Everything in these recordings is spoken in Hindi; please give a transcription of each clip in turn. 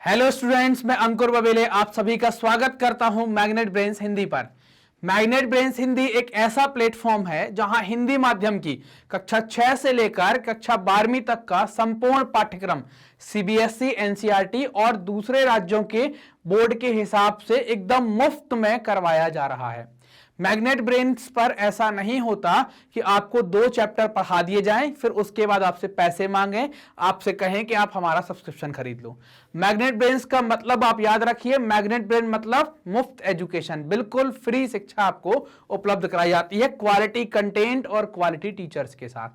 हेलो स्टूडेंट्स, मैं अंकुर बबेले आप सभी का स्वागत करता हूं मैग्नेट ब्रेन्स हिंदी पर। मैग्नेट ब्रेन्स हिंदी एक ऐसा प्लेटफॉर्म है जहां हिंदी माध्यम की कक्षा 6 से लेकर कक्षा 12वीं तक का संपूर्ण पाठ्यक्रम सीबीएसई, एनसीईआरटी और दूसरे राज्यों के बोर्ड के हिसाब से एकदम मुफ्त में करवाया जा रहा है। मैग्नेट ब्रेन्स पर ऐसा नहीं होता कि आपको 2 चैप्टर पढ़ा दिए जाएं फिर उसके बाद आपसे पैसे मांगें, आपसे कहें कि आप हमारा सब्सक्रिप्शन खरीद लो। मैग्नेट ब्रेन्स का मतलब आप याद रखिए, मैग्नेट ब्रेन मतलब मुफ्त एजुकेशन, बिल्कुल फ्री शिक्षा आपको उपलब्ध कराई जाती है क्वालिटी कंटेंट और क्वालिटी टीचर्स के साथ।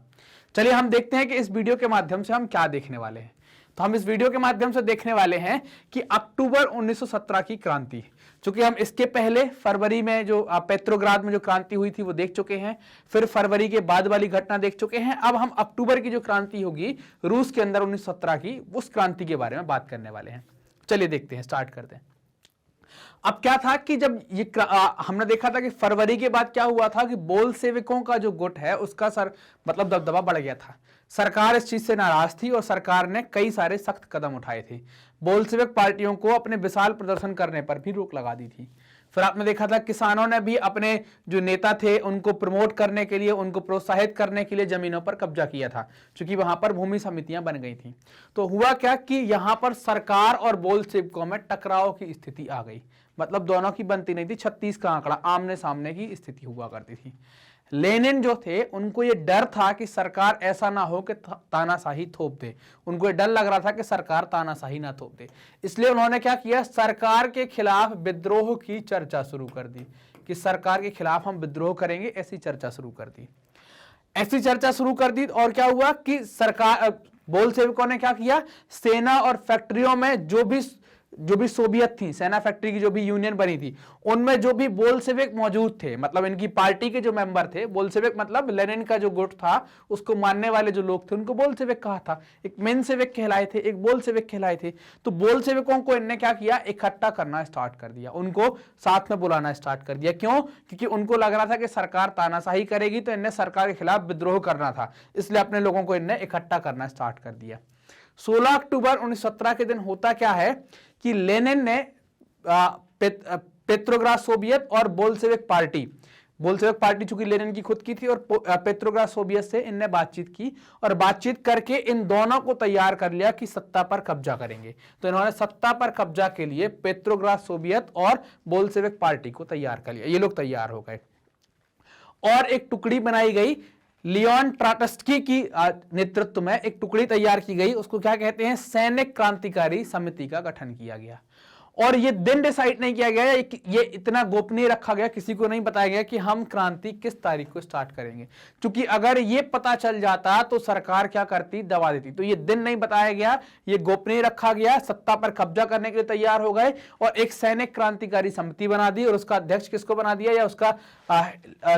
चलिए हम देखते हैं कि इस वीडियो के माध्यम से हम क्या देखने वाले हैं। तो हम इस वीडियो के माध्यम से देखने वाले हैं कि अक्टूबर 1917 की क्रांति, चूंकि हम इसके पहले फरवरी में जो पेट्रोग्राद में जो क्रांति हुई थी वो देख चुके हैं, फिर फरवरी के बाद वाली घटना देख चुके हैं। अब हम अक्टूबर की जो क्रांति होगी रूस के अंदर 1917 की, उस क्रांति के बारे में बात करने वाले हैं। चलिए देखते हैं, स्टार्ट करते हैं। अब क्या था कि जब ये हमने देखा था कि फरवरी के बाद क्या हुआ था कि बोल्शेविकों का जो गुट है उसका मतलब दबदबा बढ़ गया था। सरकार इस चीज से नाराज थी और सरकार ने कई सारे सख्त कदम उठाए थे। बोल्शेविक पार्टियों को अपने विशाल प्रदर्शन करने पर भी रोक लगा दी थी। फिर आपने देखा था किसानों ने भी अपने जो नेता थे उनको प्रमोट करने के लिए, उनको प्रोत्साहित करने के लिए जमीनों पर कब्जा किया था, क्योंकि वहां पर भूमि समितियां बन गई थी। तो हुआ क्या कि यहां पर सरकार और बोल्शेविकों में टकराव की स्थिति आ गई, मतलब दोनों की बनती नहीं थी। 36 का आंकड़ा, आमने सामने की स्थिति हुआ करती थी। लेनिन जो थे उनको ये डर था कि सरकार ऐसा ना हो कि तानाशाही थोप दे, उनको ये डर लग रहा था कि सरकार तानाशाही ना थोप दे। इसलिए उन्होंने क्या किया, सरकार के खिलाफ विद्रोह की चर्चा शुरू कर दी कि सरकार के खिलाफ हम विद्रोह करेंगे, ऐसी चर्चा शुरू कर दी। ऐसी चर्चा शुरू कर दी और क्या हुआ कि सरकार, बोल्शेविकों ने क्या किया, सेना और फैक्ट्रियों में जो भी सोवियत थी, सेना फैक्ट्री की जो भी यूनियन बनी थी, उनमें जो भी बोल्शेविक मौजूद थे, मतलब इनकी पार्टी के जो मेंबर थे, बोल्शेविक मतलब लेनिन का जो गुट था उसको मानने वाले जो लोग थे उनको बोल्शेविक कहा था। एक मेंशेविक कहलाए थे, एक बोल्शेविक कहलाए थे। तो बोल्शेविकों को इनने क्या किया, इकट्ठा करना स्टार्ट कर दिया, उनको साथ में बुलाना स्टार्ट कर दिया। क्यों? क्योंकि उनको लग रहा था कि सरकार तानाशाही करेगी, तो इनने सरकार के खिलाफ विद्रोह करना था, इसलिए अपने लोगों को इनने इकट्ठा करना स्टार्ट कर दिया। 16 अक्टूबर 1917 के दिन होता क्या है कि लेनिन ने पेट्रोग्राद सोवियत और बोल्शेविक पार्टी चूंकि लेनिन की खुद की थी, और पेट्रोग्राद सोवियत से इनने बातचीत की और बातचीत करके इन दोनों को तैयार कर लिया कि सत्ता पर कब्जा करेंगे। तो इन्होंने सत्ता पर कब्जा के लिए पेट्रोग्राद सोवियत और बोल्शेविक पार्टी को तैयार कर लिया। ये लोग तैयार हो गए और एक टुकड़ी बनाई गई, लियोन ट्राटस्की की नेतृत्व में एक टुकड़ी तैयार की गई। उसको क्या कहते हैं, सैनिक क्रांतिकारी समिति का गठन किया गया। और ये दिन डिसाइड नहीं किया गया, ये इतना गोपनीय रखा गया, किसी को नहीं बताया गया कि हम क्रांति किस तारीख को स्टार्ट करेंगे, क्योंकि अगर ये पता चल जाता तो सरकार क्या करती, दबा देती। तो ये दिन नहीं बताया गया, ये गोपनीय रखा गया। सत्ता पर कब्जा करने के लिए तैयार हो गए और एक सैनिक क्रांतिकारी समिति बना दी। और उसका अध्यक्ष किसको बना दिया, या उसका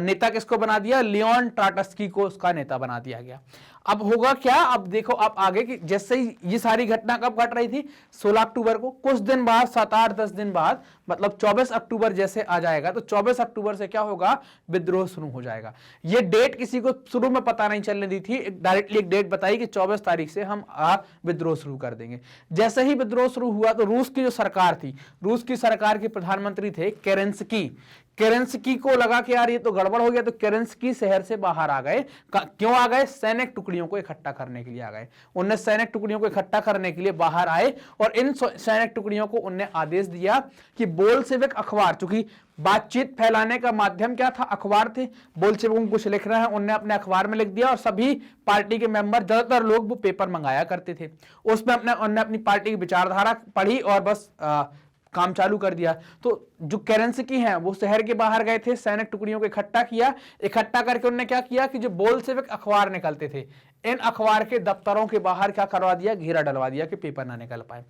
नेता किसको बना दिया, लियोन ट्राटस्की को उसका नेता बना दिया गया। अब होगा क्या, अब देखो आप आगे की, जैसे ही ये सारी घटना कब घट रही थी, 16 अक्टूबर को। कुछ दिन बाद, 7-8-10 दिन बाद, मतलब 24 अक्टूबर जैसे आ जाएगा, तो 24 अक्टूबर से क्या होगा, विद्रोह शुरू हो जाएगा। ये डेट किसी को शुरू में पता नहीं चलने दी थी, डायरेक्टली एक डेट बताई कि 24 तारीख से हम विद्रोह शुरू कर देंगे। जैसे ही विद्रोह शुरू हुआ तो रूस की जो सरकार थी, रूस की सरकार के प्रधानमंत्री थे केरेंस्की को लगा कि यार ये तो गड़बड़ हो गया, तो केरेंस्की शहर से बाहर आ गए। क्यों आ गए, सैनिक टुकड़ियों को इकट्ठा करने के लिए आ गए। उनने सैनिक टुकड़ियों को इकट्ठा करने के लिए बाहर आए और इन सैनिक टुकड़ियों को उनने आदेश दिया कि बोल्शेविक अखबार, चूंकि बातचीत फैलाने का माध्यम क्या था, अखबार थे, बोल्शेविकों को कुछ लिखना है, उनने अपने अखबार में लिख दिया और सभी पार्टी के मेंबर, ज्यादातर लोग वो पेपर मंगाया करते थे, उसमें उनने अपनी पार्टी की विचारधारा पढ़ी और बस काम चालू कर दिया। तो जो केरेंस्की हैं वो शहर के बाहर गए थे, सैनिक टुकड़ियों को इकट्ठा किया। इकट्ठा करके उन्होंने क्या किया कि जो बोल्शेविक अखबार निकलते थे, इन अखबार के दफ्तरों के बाहर क्या करवा दिया, घेरा डलवा दिया कि पेपर ना निकल पाए।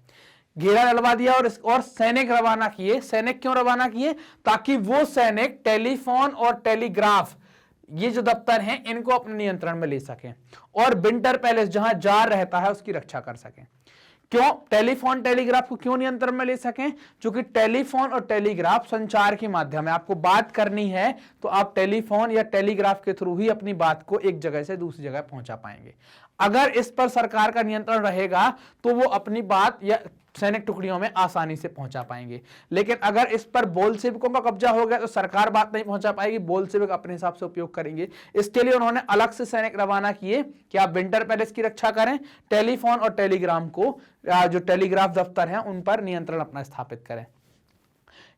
घेरा डलवा दिया और सैनिक रवाना किए। सैनिक क्यों रवाना किए, ताकि वो सैनिक टेलीफोन और टेलीग्राफ, ये जो दफ्तर हैं, इनको अपने नियंत्रण में ले सकें और विंटर पैलेस जहां जार रहता है उसकी रक्षा कर सकें। क्यों टेलीफोन टेलीग्राफ को क्यों नियंत्रण में ले सकें, क्योंकि टेलीफोन और टेलीग्राफ संचार के माध्यम है। आपको बात करनी है तो आप टेलीफोन या टेलीग्राफ के थ्रू ही अपनी बात को एक जगह से दूसरी जगह पहुंचा पाएंगे। अगर इस पर सरकार का नियंत्रण रहेगा तो वो अपनी बात या सैनिक टुकड़ियों में आसानी से पहुंचा पाएंगे। लेकिन अगर इस पर बोल्शेविकों का कब्जा हो गया तो सरकार बात नहीं पहुंचा पाएगी, बोल्शेविक अपने हिसाब से उपयोग करेंगे। इसके लिए उन्होंने अलग से सैनिक रवाना किए कि आप विंटर पैलेस की रक्षा करें, टेलीफोन और टेलीग्राम को, जो टेलीग्राफ दफ्तर हैं उन पर नियंत्रण अपना स्थापित करें।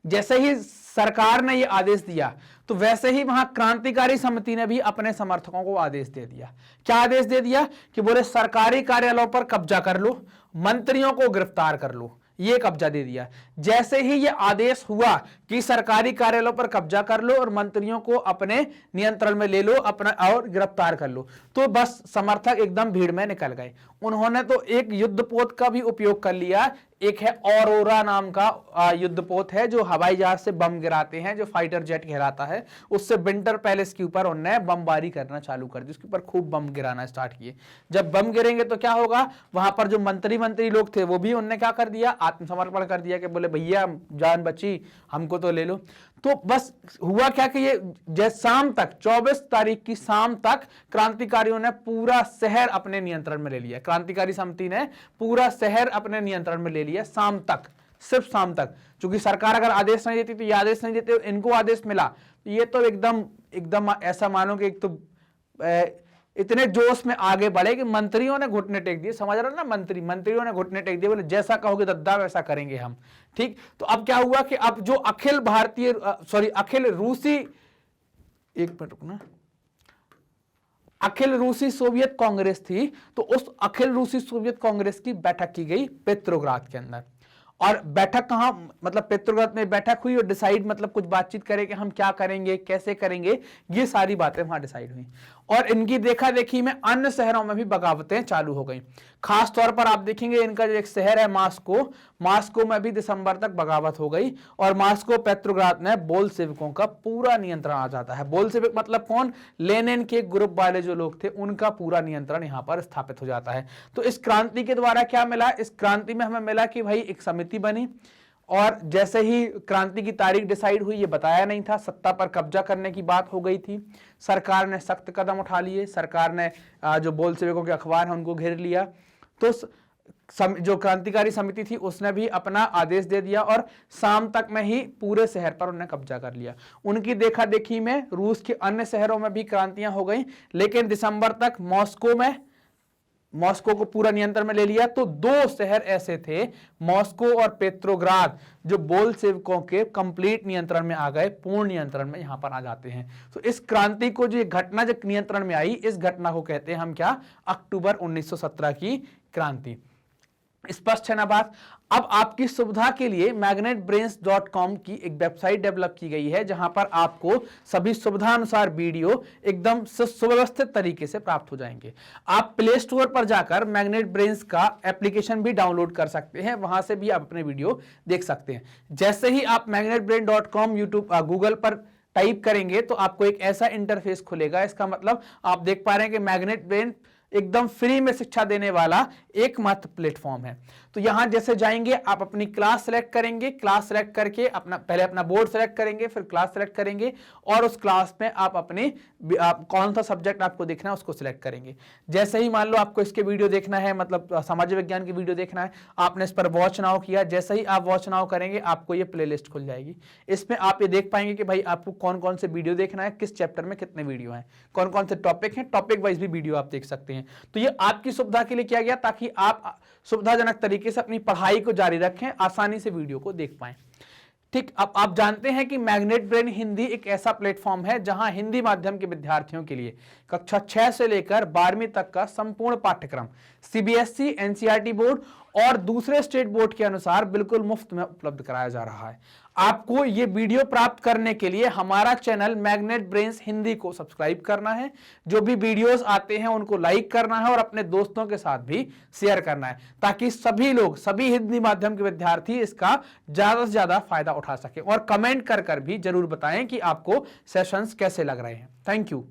जैसे ही सरकार ने यह आदेश दिया तो वैसे ही वहां क्रांतिकारी समिति ने भी अपने समर्थकों को आदेश दे दिया। क्या आदेश दे दिया कि बोले सरकारी कार्यालयों पर कब्जा कर लो, मंत्रियों को गिरफ्तार कर लो, ये कब्जा दे दिया। जैसे ही ये आदेश हुआ कि सरकारी कार्यालयों पर कब्जा कर लो और मंत्रियों को अपने नियंत्रण में ले लो अपना और गिरफ्तार कर लो, तो बस समर्थक एकदम भीड़ में निकल गए। उन्होंने तो एक युद्धपोत का भी उपयोग कर लिया। एक है ऑरोरा नाम का युद्धपोत है जो हवाई जहाज से बम गिराते हैं, जो फाइटर जेट गिराता है, उससे विंटर पैलेस के ऊपर उन्होंने बमबारी करना चालू कर दी, उसके ऊपर खूब बम गिराना स्टार्ट किए। जब बम गिरेंगे तो क्या होगा, वहां पर जो मंत्री लोग थे वो भी उन्होंने क्या कर दिया, आत्मसमर्पण कर दिया कि बोले भैया जान बची हमको तो ले लो। तो बस हुआ क्या कि ये शाम तक 24 तारीख की शाम तक क्रांतिकारियों ने पूरा शहर अपने नियंत्रण में ले लिया। क्रांतिकारी समिति ने पूरा शहर अपने नियंत्रण में ले लिया शाम तक, सिर्फ शाम तक। क्योंकि सरकार अगर आदेश नहीं देती तो ये आदेश नहीं देते, इनको आदेश मिला तो ये तो एकदम ऐसा मानो कि एक तो इतने जोश में आगे बढ़े कि मंत्रियों ने घुटने टेक दिए। समझ रहे हो ना, मंत्रियों ने घुटने टेक दिए, बोले जैसा कहोगे दद्दा वैसा करेंगे हम। ठीक, तो अब क्या हुआ कि अब जो अखिल रूसी सोवियत कांग्रेस थी, तो उस अखिल रूसी सोवियत कांग्रेस की बैठक की गई पेट्रोग्राद के अंदर। और बैठक कहां, मतलब पेट्रोग्राद में बैठक हुई और डिसाइड, मतलब कुछ बातचीत करें कि हम क्या करेंगे, कैसे करेंगे, ये सारी बातें वहां डिसाइड हुई। और इनकी देखा देखी में अन्य शहरों में भी बगावतें चालू हो गई। खास तौर पर आप देखेंगे इनका जो एक शहर है मास्को में भी दिसंबर तक बगावत हो गई। और मास्को पेट्रोग्राद में बोल्शेविकों का पूरा नियंत्रण आ जाता है। बोल्शेविक मतलब कौन, लेनिन के ग्रुप वाले जो लोग थे उनका पूरा नियंत्रण यहां पर स्थापित हो जाता है। तो इस क्रांति के द्वारा क्या मिला, इस क्रांति में हमें मिला कि भाई एक समिति बनी और जैसे ही क्रांति की तारीख डिसाइड हुई, ये बताया नहीं था, सत्ता पर कब्जा करने की बात हो गई थी। सरकार ने सख्त कदम उठा लिए, सरकार ने जो बोल्शेविकों के अखबार हैं उनको घेर लिया। तो जो क्रांतिकारी समिति थी उसने भी अपना आदेश दे दिया और शाम तक में ही पूरे शहर पर उन्होंने कब्जा कर लिया। उनकी देखा देखी में रूस के अन्य शहरों में भी क्रांतियां हो गई, लेकिन दिसंबर तक मॉस्को को पूरा नियंत्रण में ले लिया। तो दो शहर ऐसे थे, मॉस्को और पेट्रोग्राद, जो बोल्शेविकों के कंप्लीट नियंत्रण में आ गए, पूर्ण नियंत्रण में यहां पर आ जाते हैं। तो इस क्रांति को जो घटना जो नियंत्रण में आई, इस घटना को कहते हैं हम क्या, अक्टूबर 1917 की क्रांति। स्पष्ट है ना बात। अब आपकी सुविधा के लिए magnetbrains.com की एक वेबसाइट डेवलप की गई है जहां पर आपको सभी सुविधा अनुसार वीडियो एकदम सुव्यवस्थित तरीके से प्राप्त हो जाएंगे। आप प्ले स्टोर पर जाकर मैग्नेट ब्रेन्स का एप्लीकेशन भी डाउनलोड कर सकते हैं, वहां से भी आप अपने वीडियो देख सकते हैं। जैसे ही आप magnetbrain.com यूट्यूब गूगल पर टाइप करेंगे तो आपको एक ऐसा इंटरफेस खुलेगा। इसका मतलब आप देख पा रहे हैं कि मैग्नेट ब्रेन एकदम फ्री में शिक्षा देने वाला एकमात्र प्लेटफॉर्म है। तो यहां जैसे जाएंगे आप अपनी क्लास सेलेक्ट करेंगे, क्लास सेलेक्ट करके पहले अपना बोर्ड सेलेक्ट करेंगे, फिर क्लास सेलेक्ट करेंगे और उस क्लास में आप कौन सा सब्जेक्ट आपको देखना है उसको सिलेक्ट करेंगे। जैसे ही मान लो आपको इसके वीडियो देखना है, मतलब सामाजिक विज्ञान की वीडियो देखना है, आपने इस पर वॉच नाउ किया, जैसे ही आप वॉच नाउ करेंगे आपको ये प्लेलिस्ट खुल जाएगी। इसमें आप ये देख पाएंगे कि भाई आपको कौन कौन से वीडियो देखना है, किस चैप्टर में कितने वीडियो हैं, कौन कौन से टॉपिक हैं, टॉपिक वाइज भी वीडियो आप देख सकते हैं। तो ये आपकी सुविधा के लिए किया गया ताकि आप सुविधाजनक तरीके से अपनी पढ़ाई को जारी रखें, आसानी से वीडियो को देख पाएं। ठीक, अब आप जानते हैं कि मैग्नेट ब्रेन हिंदी एक ऐसा प्लेटफॉर्म है जहां हिंदी माध्यम के विद्यार्थियों के लिए कक्षा 6 से लेकर 12वीं तक का संपूर्ण पाठ्यक्रम सीबीएसई, एनसीईआरटी बोर्ड और दूसरे स्टेट बोर्ड के अनुसार बिल्कुल मुफ्त में उपलब्ध कराया जा रहा है। आपको ये वीडियो प्राप्त करने के लिए हमारा चैनल मैग्नेट ब्रेन्स हिंदी को सब्सक्राइब करना है, जो भी वीडियोस आते हैं उनको लाइक करना है और अपने दोस्तों के साथ भी शेयर करना है ताकि सभी लोग, सभी हिंदी माध्यम के विद्यार्थी इसका ज्यादा से ज्यादा फायदा उठा सके। और कमेंट कर भी जरूर बताएं कि आपको सेशंस कैसे लग रहे हैं। Thank you.